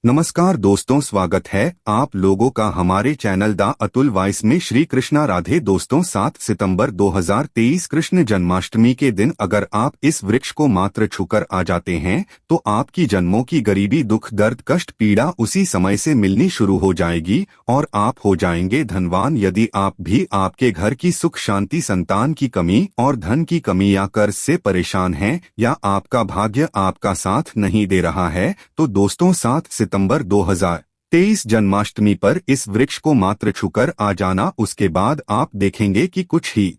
नमस्कार दोस्तों, स्वागत है आप लोगों का हमारे चैनल द अतुल वॉइस में। श्री कृष्णा राधे। दोस्तों, 7 सितंबर 2023 कृष्ण जन्माष्टमी के दिन अगर आप इस वृक्ष को मात्र छूकर आ जाते हैं तो आपकी जन्मों की गरीबी, दुख, दर्द, कष्ट, पीड़ा उसी समय से मिलनी शुरू हो जाएगी और आप हो जाएंगे धनवान। यदि आप भी आपके घर की सुख शांति, संतान की कमी और धन की कमी या कर्ज से परेशान हैं या आपका भाग्य आपका साथ नहीं दे रहा है तो दोस्तों, 7 सितंबर 2023 जन्माष्टमी पर इस वृक्ष को मात्र छूकर आ जाना। उसके बाद आप देखेंगे कि कुछ ही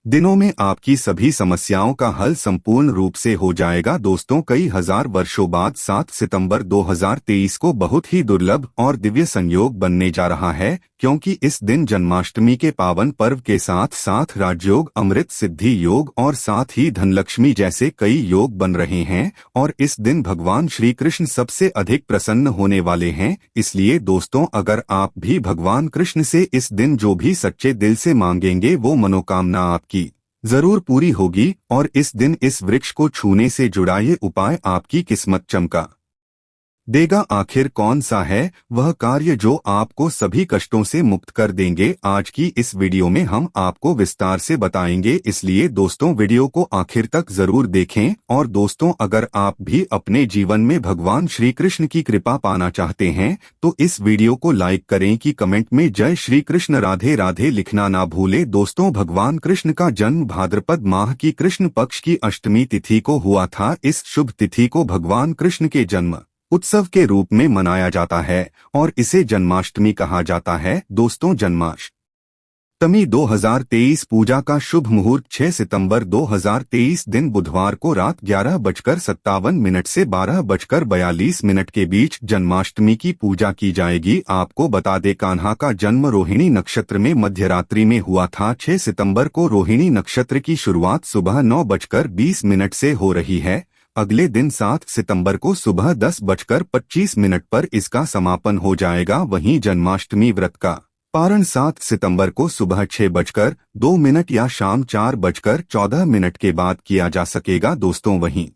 दिनों में आपकी सभी समस्याओं का हल संपूर्ण रूप से हो जाएगा। दोस्तों, कई हजार वर्षों बाद 7 सितंबर 2023 को बहुत ही दुर्लभ और दिव्य संयोग बनने जा रहा है, क्योंकि इस दिन जन्माष्टमी के पावन पर्व के साथ साथ राजयोग, अमृत सिद्धि योग और साथ ही धनलक्ष्मी जैसे कई योग बन रहे हैं और इस दिन भगवान श्री कृष्ण सबसे अधिक प्रसन्न होने वाले हैं। इसलिए दोस्तों, अगर आप भी भगवान कृष्ण से इस दिन जो भी सच्चे दिल से मांगेंगे वो मनोकामना आपकी जरूर पूरी होगी और इस दिन इस वृक्ष को छूने से जुड़ा ये उपाय आपकी किस्मत चमका देगा। आखिर कौन सा है वह कार्य जो आपको सभी कष्टों से मुक्त कर देंगे, आज की इस वीडियो में हम आपको विस्तार से बताएंगे। इसलिए दोस्तों, वीडियो को आखिर तक जरूर देखें। और दोस्तों, अगर आप भी अपने जीवन में भगवान श्री कृष्ण की कृपा पाना चाहते हैं तो इस वीडियो को लाइक करें कि कमेंट में जय श्री कृष्ण राधे राधे लिखना ना भूले। दोस्तों, भगवान कृष्ण का जन्म भाद्रपद माह की कृष्ण पक्ष की अष्टमी तिथि को हुआ था। इस शुभ तिथि को भगवान कृष्ण के जन्म उत्सव के रूप में मनाया जाता है और इसे जन्माष्टमी कहा जाता है। दोस्तों, जन्माष्टमी 2023 पूजा का शुभ मुहूर्त 6 सितंबर 2023 दिन बुधवार को रात 11:57 से 12:42 के बीच जन्माष्टमी की पूजा की जाएगी। आपको बता दें, कान्हा का जन्म रोहिणी नक्षत्र में मध्यरात्रि में हुआ था। 6 सितंबर को रोहिणी नक्षत्र की शुरुआत सुबह 9:20 से हो रही है। अगले दिन 7 सितंबर को सुबह 10:25 पर इसका समापन हो जाएगा। वहीं जन्माष्टमी व्रत का पारण 7 सितंबर को सुबह 6:02 या शाम 4:14 के बाद किया जा सकेगा। दोस्तों, वहीं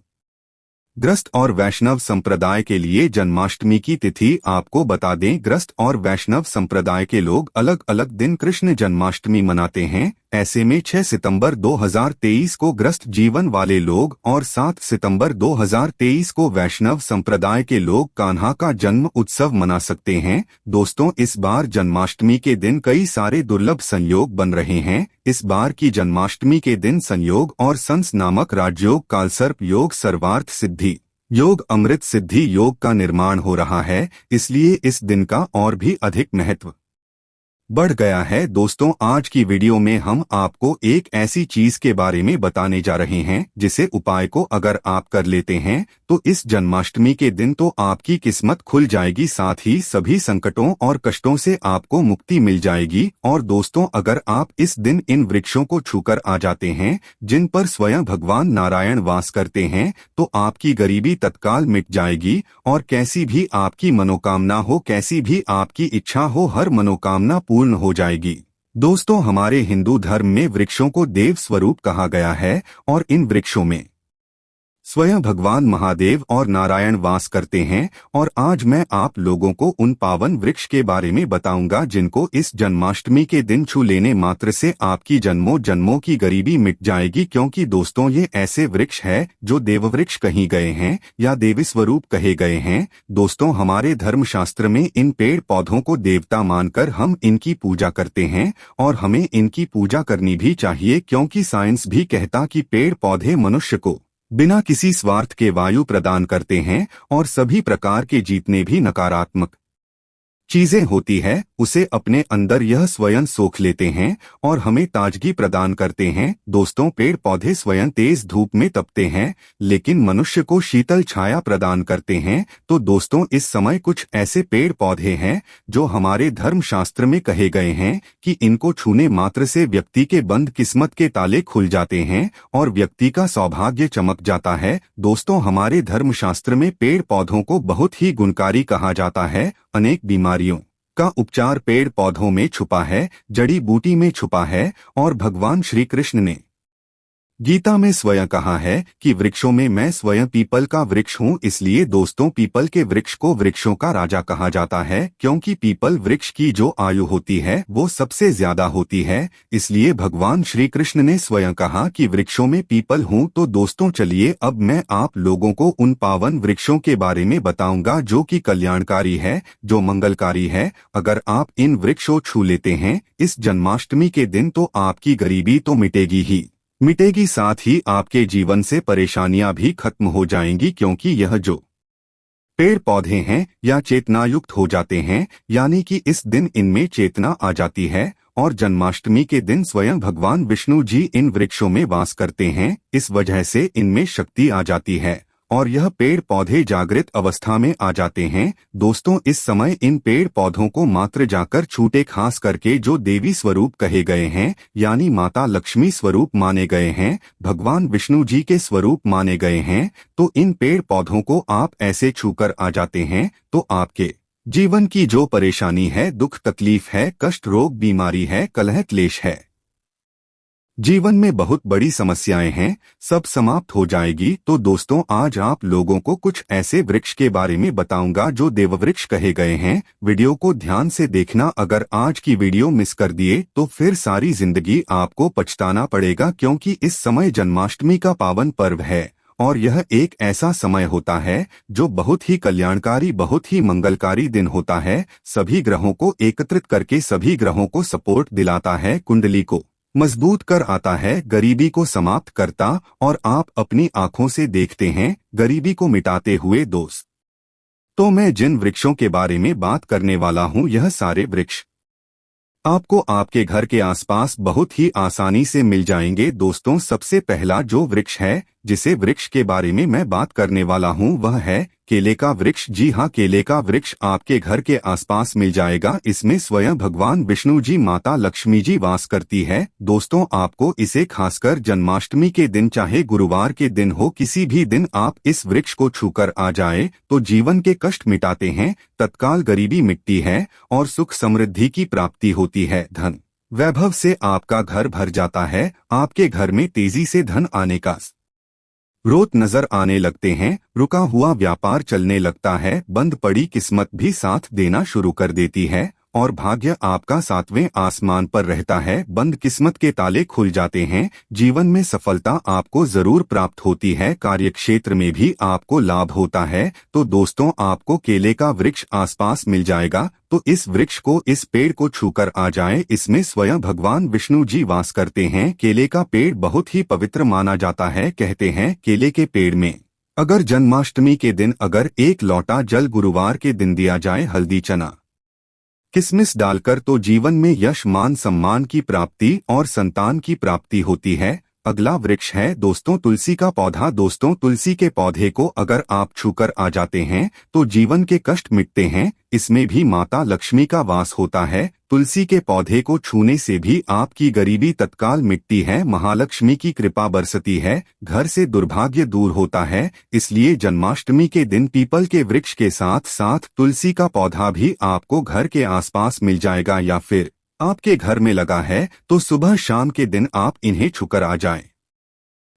ग्रस्त और वैष्णव संप्रदाय के लिए जन्माष्टमी की तिथि आपको बता दें, ग्रस्त और वैष्णव संप्रदाय के लोग अलग अलग दिन कृष्ण जन्माष्टमी मनाते हैं। ऐसे में 6 सितंबर 2023 को ग्रस्त जीवन वाले लोग और 7 सितंबर 2023 को वैष्णव संप्रदाय के लोग कान्हा का जन्म उत्सव मना सकते हैं। दोस्तों, इस बार जन्माष्टमी के दिन कई सारे दुर्लभ संयोग बन रहे हैं। इस बार की जन्माष्टमी के दिन संयोग और संस नामक राजयोग, कालसर्प योग, सर्वार्थ सिद्धि योग, अमृत सिद्धि योग का निर्माण हो रहा है। इसलिए इस दिन का और भी अधिक महत्व बढ़ गया है। दोस्तों, आज की वीडियो में हम आपको एक ऐसी चीज के बारे में बताने जा रहे हैं जिसे उपाय को अगर आप कर लेते हैं तो इस जन्माष्टमी के दिन तो आपकी किस्मत खुल जाएगी, साथ ही सभी संकटों और कष्टों से आपको मुक्ति मिल जाएगी। और दोस्तों, अगर आप इस दिन इन वृक्षों को छूकर आ जाते हैं जिन पर स्वयं भगवान नारायण वास करते हैं तो आपकी गरीबी तत्काल मिट जाएगी और कैसी भी आपकी मनोकामना हो, कैसी भी आपकी इच्छा हो, हर मनोकामना पूर्ण हो जाएगी। दोस्तों, हमारे हिंदू धर्म में वृक्षों को देव स्वरूप कहा गया है और इन वृक्षों में स्वयं भगवान महादेव और नारायण वास करते हैं। और आज मैं आप लोगों को उन पावन वृक्ष के बारे में बताऊंगा जिनको इस जन्माष्टमी के दिन छू लेने मात्र से आपकी जन्मों जन्मों की गरीबी मिट जाएगी। क्योंकि दोस्तों, ये ऐसे वृक्ष है जो देववृक्ष कहे गए हैं या देवी स्वरूप कहे गए हैं। दोस्तों, हमारे धर्मशास्त्र में इन पेड़ पौधों को देवता मानकर हम इनकी पूजा करते हैं और हमें इनकी पूजा करनी भी चाहिए, क्योंकि साइंस भी कहता कि पेड़ पौधे मनुष्य को बिना किसी स्वार्थ के वायु प्रदान करते हैं और सभी प्रकार के जीतने भी नकारात्मक चीजें होती है उसे अपने अंदर यह स्वयं सोख लेते हैं और हमें ताजगी प्रदान करते हैं। दोस्तों, पेड़ पौधे स्वयं तेज धूप में तपते हैं लेकिन मनुष्य को शीतल छाया प्रदान करते हैं। तो दोस्तों, इस समय कुछ ऐसे पेड़ पौधे हैं जो हमारे धर्मशास्त्र में कहे गए हैं कि इनको छूने मात्र से व्यक्ति के बंद किस्मत के ताले खुल जाते हैं और व्यक्ति का सौभाग्य चमक जाता है। दोस्तों, हमारे धर्मशास्त्र में पेड़ पौधों को बहुत ही गुणकारी कहा जाता है। अनेक बीमारियों का उपचार पेड़ पौधों में छुपा है, जड़ी बूटी में छुपा है और भगवान श्री कृष्ण ने गीता में स्वयं कहा है कि वृक्षों में मैं स्वयं पीपल का वृक्ष हूँ। इसलिए दोस्तों, पीपल के वृक्ष को वृक्षों का राजा कहा जाता है, क्योंकि पीपल वृक्ष की जो आयु होती है वो सबसे ज्यादा होती है। इसलिए भगवान श्री कृष्ण ने स्वयं कहा कि वृक्षों में पीपल हूँ। तो दोस्तों, चलिए अब मैं आप लोगों को उन पावन वृक्षों के बारे में बताऊंगा जो कि कल्याणकारी है, जो मंगलकारी है। अगर आप इन वृक्षों छू लेते हैं इस जन्माष्टमी के दिन तो आपकी गरीबी तो मिटेगी ही मिटेगी, साथ ही आपके जीवन से परेशानियां भी खत्म हो जाएंगी, क्योंकि यह जो पेड़ पौधे हैं या चेतनायुक्त हो जाते हैं, यानी कि इस दिन इनमें चेतना आ जाती है। और जन्माष्टमी के दिन स्वयं भगवान विष्णु जी इन वृक्षों में वास करते हैं, इस वजह से इनमें शक्ति आ जाती है और यह पेड़ पौधे जागृत अवस्था में आ जाते हैं। दोस्तों, इस समय इन पेड़ पौधों को मात्र जाकर छूटे, खास करके जो देवी स्वरूप कहे गए हैं, यानी माता लक्ष्मी स्वरूप माने गए हैं, भगवान विष्णु जी के स्वरूप माने गए हैं, तो इन पेड़ पौधों को आप ऐसे छूकर आ जाते हैं तो आपके जीवन की जो परेशानी है, दुख तकलीफ है, कष्ट रोग बीमारी है, कलह क्लेश है, जीवन में बहुत बड़ी समस्याएं हैं, सब समाप्त हो जाएगी। तो दोस्तों, आज आप लोगों को कुछ ऐसे वृक्ष के बारे में बताऊंगा जो देववृक्ष कहे गए हैं। वीडियो को ध्यान से देखना, अगर आज की वीडियो मिस कर दिए तो फिर सारी जिंदगी आपको पछताना पड़ेगा, क्योंकि इस समय जन्माष्टमी का पावन पर्व है और यह एक ऐसा समय होता है जो बहुत ही कल्याणकारी, बहुत ही मंगलकारी दिन होता है। सभी ग्रहों को एकत्रित करके सभी ग्रहों को सपोर्ट दिलाता है, कुंडली को मजबूत कर आता है, गरीबी को समाप्त करता और आप अपनी आंखों से देखते हैं गरीबी को मिटाते हुए। दोस्त, तो मैं जिन वृक्षों के बारे में बात करने वाला हूं, यह सारे वृक्ष आपको आपके घर के आसपास बहुत ही आसानी से मिल जाएंगे। दोस्तों, सबसे पहला जो वृक्ष है जिसे वृक्ष के बारे में मैं बात करने वाला हूं वह है केले का वृक्ष। जी हाँ, केले का वृक्ष आपके घर के आसपास मिल जाएगा। इसमें स्वयं भगवान विष्णु जी, माता लक्ष्मी जी वास करती है। दोस्तों, आपको इसे खासकर जन्माष्टमी के दिन, चाहे गुरुवार के दिन हो, किसी भी दिन आप इस वृक्ष को छूकर आ जाए तो जीवन के कष्ट मिटाते हैं, तत्काल गरीबी मिटती है और सुख समृद्धि की प्राप्ति होती है। धन वैभव से आपका घर भर जाता है, आपके घर में तेजी से धन आने का स्रोत नजर आने लगते हैं, रुका हुआ व्यापार चलने लगता है, बंद पड़ी किस्मत भी साथ देना शुरू कर देती है और भाग्य आपका सातवें आसमान पर रहता है। बंद किस्मत के ताले खुल जाते हैं, जीवन में सफलता आपको जरूर प्राप्त होती है, कार्यक्षेत्र में भी आपको लाभ होता है। तो दोस्तों, आपको केले का वृक्ष आसपास मिल जाएगा, तो इस वृक्ष को, इस पेड़ को छूकर आ जाए। इसमें स्वयं भगवान विष्णु जी वास करते हैं। केले का पेड़ बहुत ही पवित्र माना जाता है। कहते हैं केले के पेड़ में अगर जन्माष्टमी के दिन अगर एक लोटा जल गुरुवार के दिन दिया जाए, हल्दी चना किसमिस डालकर, तो जीवन में यश, मान सम्मान की प्राप्ति और संतान की प्राप्ति होती है। अगला वृक्ष है दोस्तों तुलसी का पौधा। दोस्तों, तुलसी के पौधे को अगर आप छूकर आ जाते हैं तो जीवन के कष्ट मिटते हैं। इसमें भी माता लक्ष्मी का वास होता है। तुलसी के पौधे को छूने से भी आपकी गरीबी तत्काल मिटती है, महालक्ष्मी की कृपा बरसती है, घर से दुर्भाग्य दूर होता है। इसलिए जन्माष्टमी के दिन पीपल के वृक्ष के साथ साथ तुलसी का पौधा भी आपको घर के आसपास मिल जाएगा, या फिर आपके घर में लगा है तो सुबह शाम के दिन आप इन्हें छूकर आ जाएं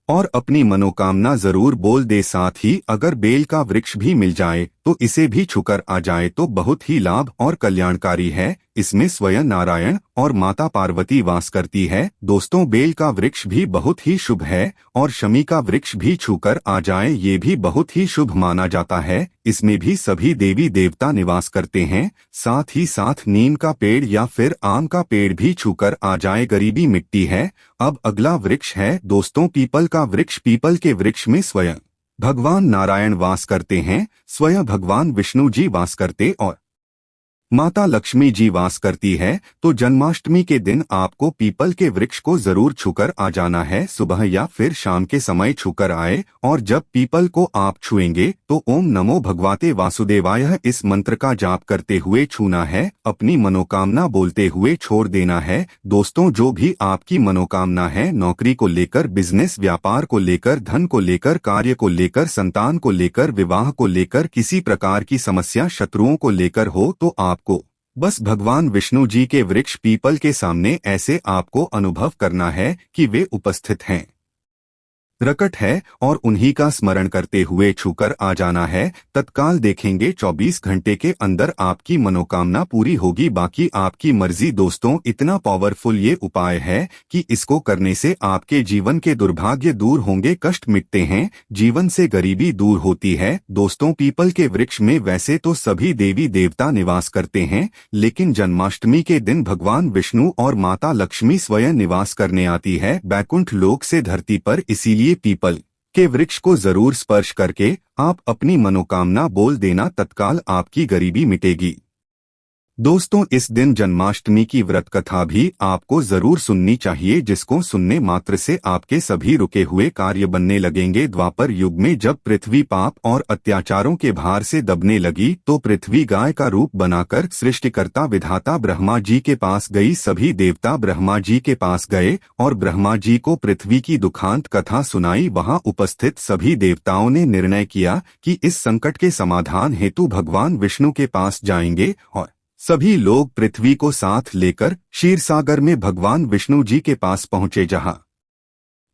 और अपनी मनोकामना जरूर बोल दे। साथ ही अगर बेल का वृक्ष भी मिल जाए तो इसे भी छूकर आ जाए तो बहुत ही लाभ और कल्याणकारी है। इसमें स्वयं नारायण और माता पार्वती वास करती है। दोस्तों, बेल का वृक्ष भी बहुत ही शुभ है और शमी का वृक्ष भी छूकर आ जाए, ये भी बहुत ही शुभ माना जाता है। इसमें भी सभी देवी देवता निवास करते हैं। साथ ही साथ नीम का पेड़ या फिर आम का पेड़ भी छूकर आ जाए, गरीबी मिटती है। अब अगला वृक्ष है दोस्तों पीपल का वृक्ष। पीपल के वृक्ष में स्वयं भगवान नारायण वास करते हैं, स्वयं भगवान विष्णु जी वास करते और माता लक्ष्मी जी वास करती है। तो जन्माष्टमी के दिन आपको पीपल के वृक्ष को जरूर छूकर आ जाना है, सुबह या फिर शाम के समय छूकर आए। और जब पीपल को आप छुएंगे तो ओम नमो भगवते वासुदेवाय इस मंत्र का जाप करते हुए छूना है, अपनी मनोकामना बोलते हुए छोड़ देना है। दोस्तों, जो भी आपकी मनोकामना है, नौकरी को लेकर, बिजनेस व्यापार को लेकर, धन को लेकर, कार्य को लेकर, संतान को लेकर, विवाह को लेकर, किसी प्रकार की समस्या शत्रुओं को लेकर हो, तो आपको बस भगवान विष्णु जी के वृक्ष पीपल के सामने ऐसे आपको अनुभव करना है कि वे उपस्थित हैं। प्रकट है और उन्हीं का स्मरण करते हुए छूकर आ जाना है। तत्काल देखेंगे 24 घंटे के अंदर आपकी मनोकामना पूरी होगी। बाकी आपकी मर्जी दोस्तों, इतना पावरफुल ये उपाय है कि इसको करने से आपके जीवन के दुर्भाग्य दूर होंगे, कष्ट मिटते हैं, जीवन से गरीबी दूर होती है। दोस्तों, पीपल के वृक्ष में वैसे तो सभी देवी देवता निवास करते हैं, लेकिन जन्माष्टमी के दिन भगवान विष्णु और माता लक्ष्मी स्वयं निवास करने आती है बैकुंठ लोक से धरती पर। इसीलिए पीपल के वृक्ष को जरूर स्पर्श करके आप अपनी मनोकामना बोल देना, तत्काल आपकी गरीबी मिटेगी। दोस्तों, इस दिन जन्माष्टमी की व्रत कथा भी आपको जरूर सुननी चाहिए, जिसको सुनने मात्र से आपके सभी रुके हुए कार्य बनने लगेंगे। द्वापर युग में जब पृथ्वी पाप और अत्याचारों के भार से दबने लगी तो पृथ्वी गाय का रूप बनाकर सृष्टिकर्ता विधाता ब्रह्मा जी के पास गई। सभी देवता ब्रह्मा जी के पास गए और ब्रह्मा जी को पृथ्वी की दुखांत कथा सुनाई। वहां उपस्थित सभी देवताओं ने निर्णय किया कि इस संकट के समाधान हेतु भगवान विष्णु के पास जाएंगे और सभी लोग पृथ्वी को साथ लेकर क्षीरसागर में भगवान विष्णु जी के पास पहुंचे, जहां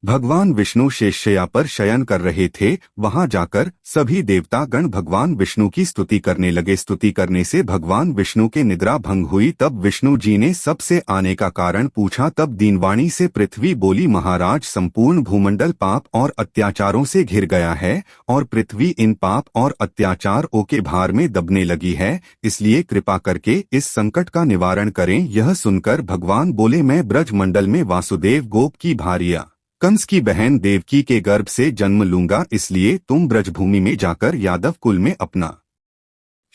भगवान विष्णु शेषशय्या पर शयन कर रहे थे। वहां जाकर सभी देवता गण भगवान विष्णु की स्तुति करने लगे। स्तुति करने से भगवान विष्णु के निद्रा भंग हुई। तब विष्णु जी ने सबसे आने का कारण पूछा। तब दीनवाणी से पृथ्वी बोली, महाराज, संपूर्ण भूमंडल पाप और अत्याचारों से घिर गया है और पृथ्वी इन पाप और अत्याचारों के भार में दबने लगी है, इसलिए कृपा करके इस संकट का निवारण करें। यह सुनकर भगवान बोले, मैं ब्रजमंडल में वासुदेव गोप की भार्या कंस की बहन देवकी के गर्भ से जन्म लूंगा, इसलिए तुम ब्रजभूमि में जाकर यादव कुल में अपना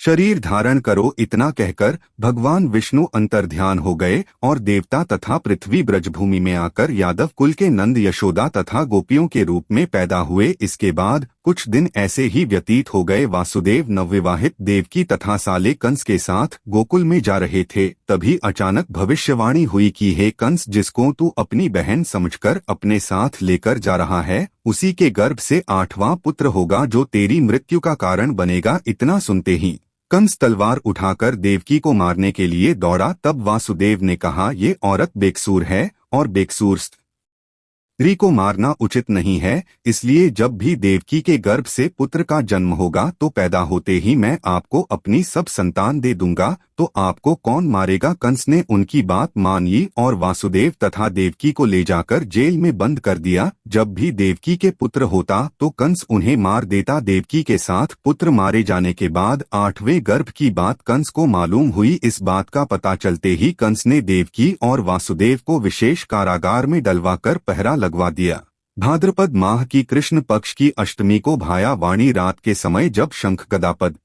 शरीर धारण करो। इतना कहकर भगवान विष्णु अंतर्ध्यान हो गए और देवता तथा पृथ्वी ब्रजभूमि में आकर यादव कुल के नंद, यशोदा तथा गोपियों के रूप में पैदा हुए। इसके बाद कुछ दिन ऐसे ही व्यतीत हो गए। वासुदेव नवविवाहित देवकी तथा साले कंस के साथ गोकुल में जा रहे थे। तभी अचानक भविष्यवाणी हुई कि हे कंस, जिसको तू अपनी बहन समझकर अपने साथ लेकर जा रहा है, उसी के गर्भ से 8वां पुत्र होगा जो तेरी मृत्यु का कारण बनेगा। इतना सुनते ही कंस तलवार उठाकर देवकी को मारने के लिए दौड़ा। तब वासुदेव ने कहा, ये औरत बेकसूर है और बेकसूर स्त्री को मारना उचित नहीं है, इसलिए जब भी देवकी के गर्भ से पुत्र का जन्म होगा तो पैदा होते ही मैं आपको अपनी सब संतान दे दूंगा, तो आपको कौन मारेगा। कंस ने उनकी बात मान ली और वासुदेव तथा देवकी को ले जाकर जेल में बंद कर दिया। जब भी देवकी के पुत्र होता तो कंस उन्हें मार देता। देवकी के साथ पुत्र मारे जाने के बाद 8वें गर्भ की बात कंस को मालूम हुई। इस बात का पता चलते ही कंस ने देवकी और वासुदेव को विशेष कारागार में डलवाकर पहरा लगवा दिया। भाद्रपद माह की कृष्ण पक्ष की अष्टमी को भाया वाणी रात के समय जब शंख गदापद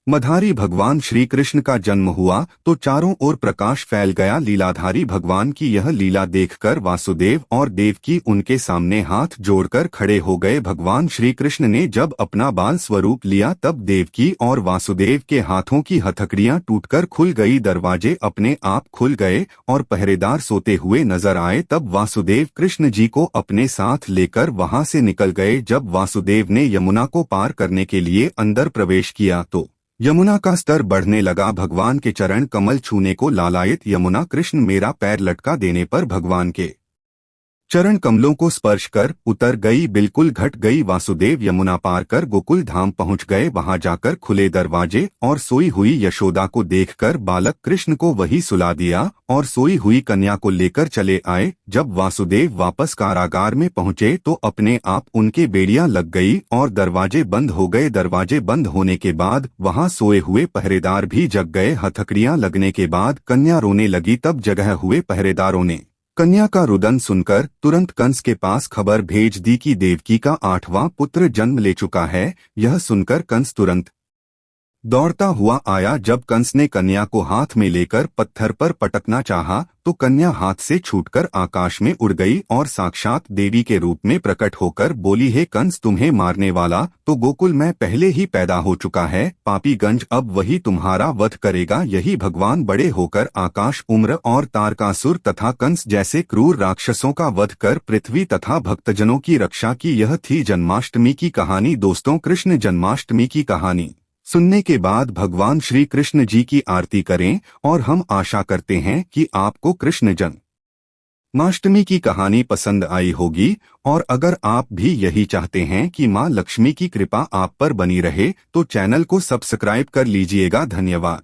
मधारी भगवान श्री कृष्ण का जन्म हुआ तो चारों ओर प्रकाश फैल गया। लीलाधारी भगवान की यह लीला देखकर वासुदेव और देवकी उनके सामने हाथ जोड़कर खड़े हो गए। भगवान श्री कृष्ण ने जब अपना बाल स्वरूप लिया तब देवकी और वासुदेव के हाथों की हथकड़ियां टूटकर खुल गई, दरवाजे अपने आप खुल गए और पहरेदार सोते हुए नजर आए। तब वासुदेव कृष्ण जी को अपने साथ लेकर वहां से निकल गए। जब वासुदेव ने यमुना को पार करने के लिए अंदर प्रवेश किया तो यमुना का स्तर बढ़ने लगा। भगवान के चरण कमल छूने को लालायित यमुना कृष्ण मेरा पैर लटका देने पर भगवान के चरण कमलों को स्पर्श कर उतर गई, बिल्कुल घट गई। वासुदेव यमुना पार कर गोकुल धाम पहुंच गए। वहां जाकर खुले दरवाजे और सोई हुई यशोदा को देखकर बालक कृष्ण को वही सुला दिया और सोई हुई कन्या को लेकर चले आए। जब वासुदेव वापस कारागार में पहुंचे तो अपने आप उनके बेड़ियां लग गई और दरवाजे बंद हो गए। दरवाजे बंद होने के बाद वहां सोए हुए पहरेदार भी जग गए। हथकड़ियां लगने के बाद कन्या रोने लगी। तब जगह हुए पहरेदारों ने कन्या का रुदन सुनकर तुरंत कंस के पास खबर भेज दी कि देवकी का 8वां पुत्र जन्म ले चुका है। यह सुनकर कंस तुरंत दौड़ता हुआ आया। जब कंस ने कन्या को हाथ में लेकर पत्थर पर पटकना चाहा तो कन्या हाथ से छूटकर आकाश में उड़ गई और साक्षात देवी के रूप में प्रकट होकर बोली, हे कंस, तुम्हें मारने वाला तो गोकुल में पहले ही पैदा हो चुका है। पापीगंज अब वही तुम्हारा वध करेगा। यही भगवान बड़े होकर आकाश, उम्र और तारकासुर तथा कंस जैसे क्रूर राक्षसों का वध कर पृथ्वी तथा भक्तजनों की रक्षा की। यह थी जन्माष्टमी की कहानी। दोस्तों, कृष्ण जन्माष्टमी की कहानी सुनने के बाद भगवान श्री कृष्ण जी की आरती करें और हम आशा करते हैं कि आपको कृष्ण जन्म जन्माष्टमी की कहानी पसंद आई होगी, और अगर आप भी यही चाहते हैं कि मां लक्ष्मी की कृपा आप पर बनी रहे तो चैनल को सब्सक्राइब कर लीजिएगा। धन्यवाद।